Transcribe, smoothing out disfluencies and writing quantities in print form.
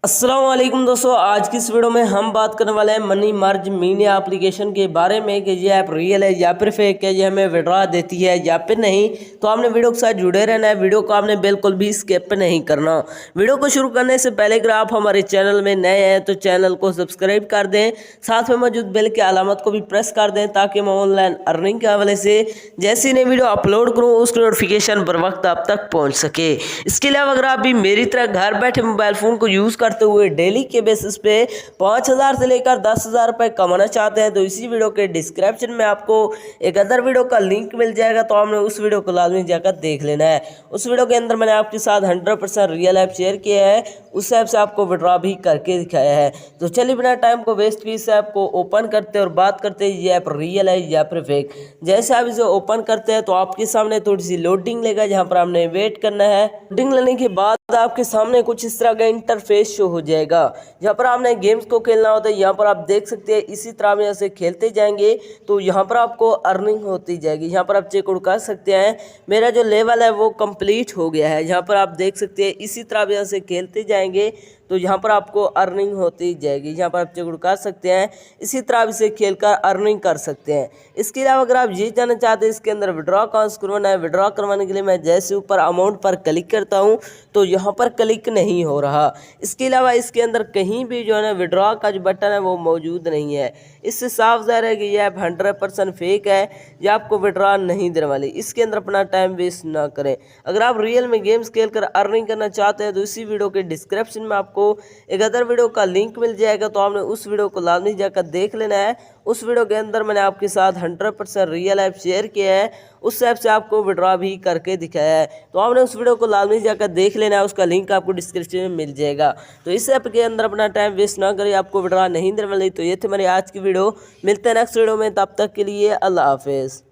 अस्सलाम वालेकुम दोस्तों, आज की इस वीडियो में हम बात करने वाले हैं मनी मर्ज मीडिया एप्लीकेशन के बारे में कि ये ऐप रियल है या फिर फेक है, ये हमें विड्रॉ देती है या फिर नहीं। तो आपने वीडियो के साथ जुड़े रहना है, वीडियो को आपने बिल्कुल भी स्किप नहीं करना। वीडियो को शुरू करने से पहले अगर आप हमारे चैनल में नए हैं तो चैनल को सब्सक्राइब कर दें, साथ में मौजूद बेल की अलामत को भी प्रेस कर दें ताकि मैं ऑनलाइन अर्निंग के हवाले से जैसी नई वीडियो अपलोड करूँ उसकी नोटिफिकेशन बर वक्त आप तक पहुँच सके। इसके अलावा अगर आप भी मेरी तरह घर बैठे मोबाइल फ़ोन को यूज़ करते हुए डेली के बेसिस पे 5,000 से लेकर 10,000 रुपये कमाना चाहते हैं तो इसी वीडियो के डिस्क्रिप्शन में आपको एक अदर वीडियो का लिंक मिल जाएगा, तो आपने उस वीडियो को लाजमी जाकर देख लेना है। उस वीडियो के अंदर मैंने आपके साथ 100% रियल ऐप शेयर किया है, उस ऐप से आपको विड्रॉ भी करके दिखाया है। तो चलिए बिना टाइम को वेस्ट किए इस ऐप को ओपन करते हैं और बात करते हैं ये ऐप रियल है या फिर फेक। जैसे आप इसे ओपन करते हैं तो आपके सामने थोड़ी सी लोडिंग लेगा, जहाँ पर आपने वेट करना है। लोडिंग लेने के बाद आपके सामने कुछ इस तरह का इंटरफेस शो हो जाएगा, जहाँ पर आपने गेम्स को खेलना होता है। यहाँ पर आप देख सकते हैं इसी तरह में ऐसे खेलते जाएंगे तो यहाँ पर आपको अर्निंग होती जाएगी। यहाँ पर आप चेक आउट कर सकते हैं मेरा जो लेवल है वो कंप्लीट हो गया है। यहाँ पर आप देख सकते हैं इसी तरह में ऐसे खेलते जाएंगे तो यहाँ पर आपको अर्निंग होती जाएगी। यहाँ पर आप चेक आउट कर सकते हैं, इसी तरह इसे खेलकर अर्निंग कर सकते हैं। इसके अलावा अगर आप ये जानना चाहते हैं इसके अंदर विड्रॉ कहाँ से करवाना है, विड्रॉ करवाने के लिए मैं जैसे ऊपर अमाउंट पर क्लिक करता हूँ तो यहाँ पर क्लिक नहीं हो रहा। इसके अलावा इसके अंदर कहीं भी जो है ना विड्रॉ का जो बटन है वो मौजूद नहीं है। इससे साफ ज़ाहिर है कि यह ऐप 100% फेक है, यह आपको विड्रॉ नहीं देने वाली। इसके अंदर अपना टाइम वेस्ट ना करें। अगर आप रियल में गेम्स खेल कर अर्निंग करना चाहते हैं तो इसी वीडियो के डिस्क्रिप्शन में आपको एक अदर वीडियो का लिंक मिल जाएगा, तो आपने उस वीडियो को लाजमी जाकर देख लेना है। उस वीडियो के अंदर मैंने आपके साथ 100% रियल ऐप शेयर किया है, उस ऐप से आपको विड्रॉ भी करके दिखाया है। तो आपने उस वीडियो को लाजमी जाकर देख लेना है, उसका लिंक आपको डिस्क्रिप्शन में मिल जाएगा। तो इस ऐप के अंदर अपना टाइम वेस्ट ना करें, आपको विड्रॉ नहीं देने वाली। तो ये थी हमारी आज की वीडियो, मिलते हैं नेक्स्ट वीडियो में, तब तक के लिए अल्लाह हाफिज़।